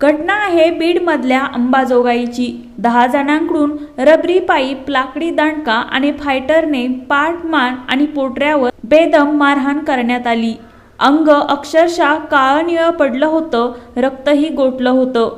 घटना आहे बीडमधल्या अंबाजोगाईची। 10 जणांकडून रबरी पाईप, लाकडी दांडका आणि फायटरने पाठ, मान आणि पोटऱ्यावर बेदम मारहाण करण्यात आली। अंग अक्षरशः काळनिळ पडलं होतं, रक्तही गोठलं होतं।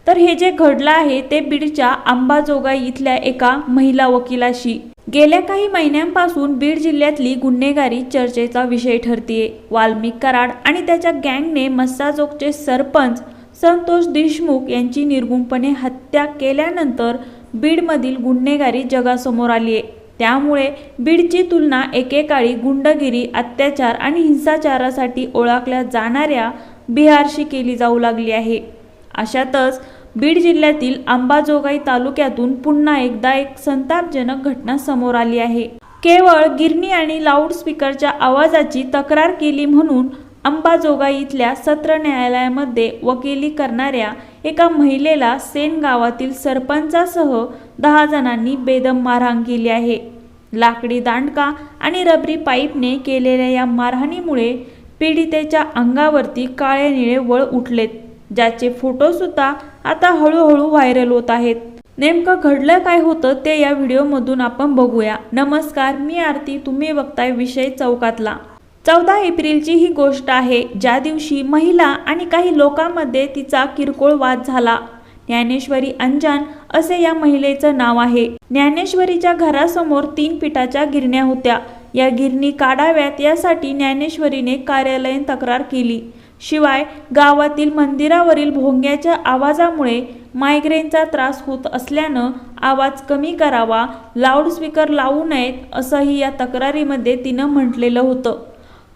तर हे जे घडलं आहे ते बीडच्या अंबाजोगाई इथल्या एका महिला वकिलाशी। गेल्या काही महिन्यांपासून बीड जिल्ह्यातली गुन्हेगारी चर्चेचा विषय ठरतीये। वाल्मिक कराड आणि त्याच्या गँगने मस्साजोगचे सरपंच संतोष देशमुख यांची निर्गुणपणे हत्या केल्यानंतर बीडमधील गुन्हेगारी जगासमोर आली आहे। त्यामुळे बीडची तुलना एकेकाळी गुंडगिरी, अत्याचार आणि हिंसाचारासाठी ओळखल्या जाणाऱ्या बिहारशी केली जाऊ लागली आहे। अशातच बीड जिल्ह्यातील अंबाजोगाई तालुक्यातून पुन्हा एकदा एक संतापजनक घटना समोर आली आहे। केवळ गिरणी आणि लाऊडस्पीकरच्या आवाजाची तक्रार केली म्हणून अंबाजोगाई इथल्या सत्र न्यायालयामध्ये वकिली करणाऱ्या एका महिलेला सेन गावातील सरपंचासह 10 जणांनी बेदम मारहाण केली आहे। लाकडी दांडका आणि रबरी पाईपने केलेल्या या मारहाणीमुळे पीडितेच्या अंगावरती काळे निळे वळ उठलेत, ज्याचे फोटो सुद्धा आता हळूहळू व्हायरल होत आहेत। नेमकं घडलं काय होतं ते या व्हिडिओमधून आपण बघूया। नमस्कार, मी आरती, तुम्ही बघताय विषय चौकातला। 14 एप्रिलची ही गोष्ट आहे, ज्या दिवशी महिला आणि काही लोकांमध्ये तिचा किरकोळ वाद झाला। ज्ञानेश्वरी अंजान असे या महिलेचं नाव आहे। ज्ञानेश्वरीच्या घरासमोर 3 पिठाच्या गिरण्या होत्या। या गिरणी काढाव्यात यासाठी ज्ञानेश्वरीने कार्यालयीन तक्रार केली। शिवाय गावातील मंदिरावरील भोंग्याच्या आवाजामुळे मायग्रेनचा त्रास होत असल्यानं आवाज कमी करावा, लाऊडस्पीकर लावू नयेत असंही या तक्रारीमध्ये तिनं म्हटलेलं होतं।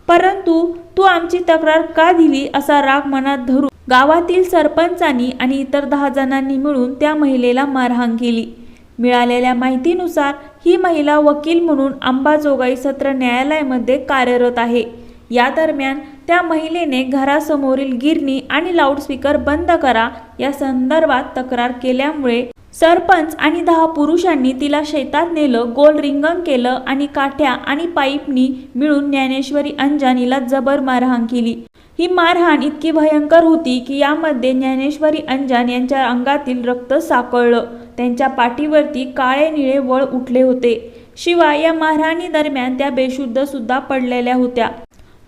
परंतु तू आमची तक्रार का दिली असा राग मनात धरून गावातील सरपंचांनी आणि इतर 10 जणांनी मिळून त्या महिलेला मारहाण केली। मिळालेल्या माहितीनुसार ही महिला वकील म्हणून अंबाजोगाई सत्र न्यायालयामध्ये कार्यरत आहे। या दरम्यान त्या महिलेने घरासमोरील गिरणी आणि लाऊडस्पीकर बंद करा या संदर्भात तक्रार केल्यामुळे सरपंच आणि 10 पुरुषांनी तिला शेतात नेलं, गोल रिंगण केलं आणि काठ्या आणि पाईपनी मिळून ज्ञानेश्वरी अंजान हिला जबर मारहाण केली। ही मारहाण इतकी भयंकर होती की यामध्ये ज्ञानेश्वरी अंजान यांच्या अंगातील रक्त साकळलं, त्यांच्या पाठीवरती काळे निळे वळ उठले होते। शिवाय या मारहाणी दरम्यान त्या बेशुद्ध सुद्धा पडलेल्या होत्या।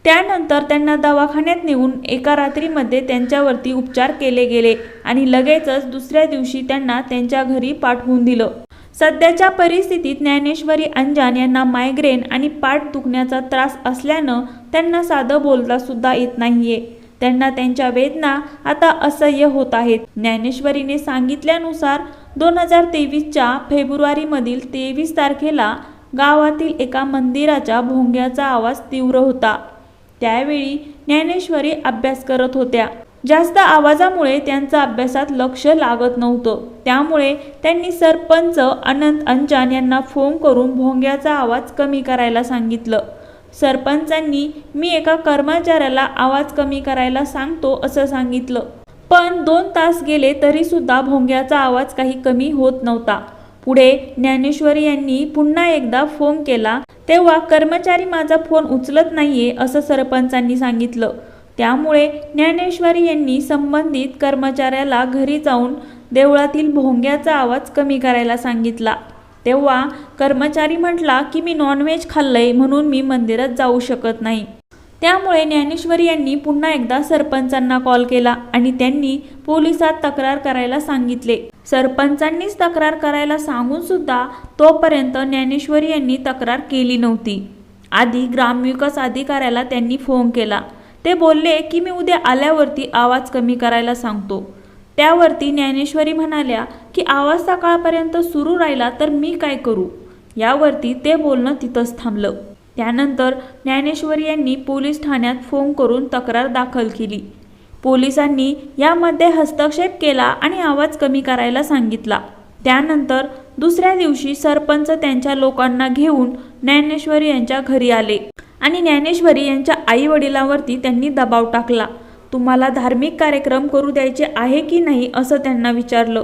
त्यानंतर त्यांना दवाखान्यात नेऊन एका रात्रीमध्ये त्यांच्यावरती उपचार केले गेले आणि लगेचच दुसऱ्या दिवशी त्यांना त्यांच्या घरी पाठवून दिलं। सध्याच्या परिस्थितीत ज्ञानेश्वरी अंजान यांना मायग्रेन आणि पाठ दुखण्याचा त्रास असल्यानं त्यांना साधं बोलता सुद्धा येत नाहीये। त्यांना त्यांच्या वेदना आता असह्य होत आहेत। ज्ञानेश्वरीने सांगितल्यानुसार 2023च्या फेब्रुवारीमधील 23 तारखेला गावातील एका मंदिराच्या भोंग्याचा आवाज तीव्र होता। त्यावेळी ज्ञानेश्वरी अभ्यास करत होत्या। जास्त आवाजामुळे त्यांचं अभ्यासात लक्ष लागत नव्हतं। त्यामुळे त्यांनी सरपंच अनंत अंजान यांना फोन करून भोंग्याचा आवाज कमी करायला सांगितलं। सरपंचांनी मी एका कर्मचाऱ्याला आवाज कमी करायला सांगतो असं सांगितलं, पण 2 तास गेले तरी सुद्धा भोंग्याचा आवाज काही कमी होत नव्हता। पुढे ज्ञानेश्वरी यांनी पुन्हा एकदा फोन केला तेव्हा कर्मचारी माझा फोन उचलत नाहीये असं सरपंचांनी सांगितलं। त्यामुळे ज्ञानेश्वरी यांनी संबंधित कर्मचाऱ्याला घरी जाऊन देवळातील भोंग्याचा आवाज कमी करायला सांगितला। तेव्हा कर्मचारी म्हटला की मी नॉनव्हेज खाल्लंय म्हणून मी मंदिरात जाऊ शकत नाही। त्यामुळे ज्ञानेश्वरी यांनी पुन्हा एकदा सरपंचांना कॉल केला आणि त्यांनी पोलिसात तक्रार करायला सांगितले। सरपंचांनीच तक्रार करायला सांगून सुद्धा तोपर्यंत ज्ञानेश्वरी यांनी तक्रार केली नव्हती। आधी ग्रामविकास अधिकाऱ्याला त्यांनी फोन केला। ते बोलले की मी उद्या आल्यावरती आवाज कमी करायला सांगतो। त्यावरती ज्ञानेश्वरी म्हणाल्या की आवाज सकाळपर्यंत सुरू राहिला तर मी काय करू। यावरती ते बोलणं तिथंच थांबलं। त्यानंतर ज्ञानेश्वरी यांनी पोलीस ठाण्यात फोन करून तक्रार दाखल केली। पोलिसांनी यामध्ये हस्तक्षेप केला आणि आवाज कमी करायला सांगितला। त्यानंतर दुसऱ्या दिवशी सरपंच त्यांच्या लोकांना घेऊन ज्ञानेश्वरी यांच्या घरी आले आणि ज्ञानेश्वरी यांच्या आई वडिलांवरती त्यांनी दबाव टाकला। तुम्हाला धार्मिक कार्यक्रम करू द्यायचे आहे की नाही असं त्यांना विचारलं।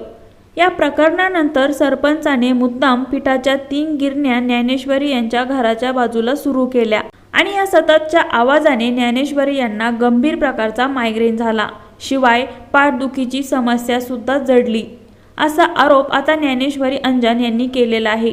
या प्रकरणानंतर सरपंचाने मुद्दाम पिठाच्या 3 गिरण्या ज्ञानेश्वरी यांच्या घराच्या बाजूला सुरू केल्या आणि या सततच्या आवाजाने ज्ञानेश्वरी यांना गंभीर प्रकारचा मायग्रेन झाला। शिवाय पाठदुखीची समस्या सुद्धा जडली, असा आरोप आता ज्ञानेश्वरी अंजान यांनी केलेला आहे.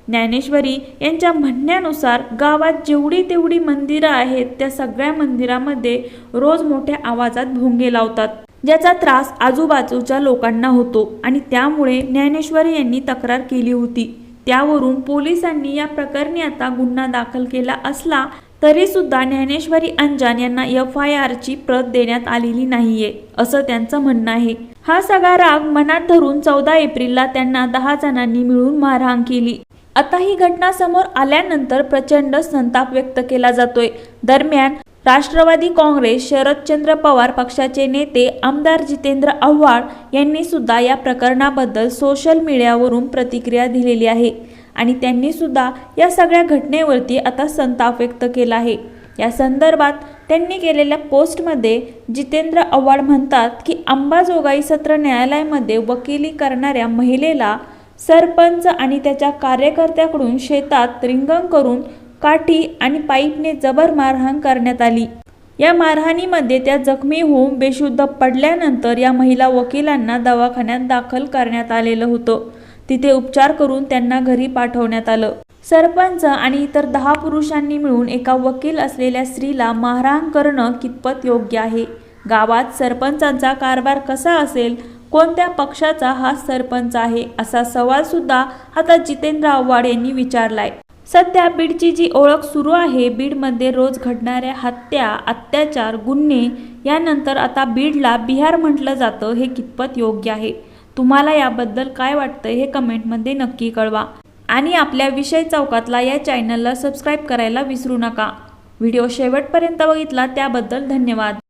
ज्ञानेश्वरी यांच्या म्हणण्यानुसार गावात जेवढी तेवढी मंदिरं आहेत त्या सगळ्या मंदिरामध्ये रोज मोठ्या आवाजात भोंगे लावतात, ज्याचा त्रास आजूबाजूच्या लोकांना होतो आणि त्यामुळे ज्ञानेश्वरी यांनी तक्रार केली होती. त्यावरून पोलिसांनी या प्रकरणी आता गुन्हा दाखल केला असला तरी सुद्धा ज्ञानेश्वरी अंजान यांना FIR ची प्रत देण्यात आलेली नाहीये, असं त्यांचं म्हणणं आहे. हा सगळा राग मनात धरून 14 एप्रिलला त्यांना 10 जणांनी मिळून मारहाण केली. आता ही घटना समोर आल्यानंतर प्रचंड संताप व्यक्त केला जातोय. दरम्यान राष्ट्रवादी काँग्रेस शरदचंद्र पवार पक्षाचे नेते आमदार जितेंद्र आव्हाड यांनी सुद्धा या प्रकरणाबद्दल सोशल मीडियावरून प्रतिक्रिया दिलेली आहे आणि त्यांनी सुद्धा या सगळ्या घटनेवरती आता संताप व्यक्त केला आहे. या संदर्भात त्यांनी केलेल्या पोस्टमध्ये जितेंद्र आव्हाड म्हणतात की अंबाजोगाई सत्र न्यायालयामध्ये वकिली करणाऱ्या महिलेला सरपंच आणि त्याच्या कार्यकर्त्याकडून शेतात रिंगण करून काठी आणि पाईपने जबर मारहाण करण्यात आली. या मारहाणीमध्ये त्या जखमी होऊन बेशुद्ध पडल्यानंतर या महिला वकिलांना दवाखान्यात दाखल करण्यात आलेलं होतं. तिथे उपचार करून त्यांना घरी पाठवण्यात आलं. सरपंच आणि इतर 10 पुरुषांनी मिळून एका वकील असलेल्या स्त्रीला मारहाण करणं कितपत योग्य आहे? गावात सरपंचांचा कारभार कसा असेल? कोणत्या पक्षाचा हा सरपंच आहे? असा सवाल सुद्धा आता जितेंद्र आव्हाड यांनी विचारलाय. सध्या बीडची जी ओळख सुरू आहे, बीडमध्ये रोज घडणाऱ्या हत्या, अत्याचार, गुन्हे, यानंतर आता बीडला बिहार म्हटलं जातं, हे कितपत योग्य आहे? तुम्हाला याबद्दल काय वाटतं हे कमेंटमध्ये नक्की कळवा आणि आपल्या विषय चौकातला या चॅनलला सबस्क्राईब करायला विसरू नका. व्हिडिओ शेवटपर्यंत बघितला त्याबद्दल धन्यवाद.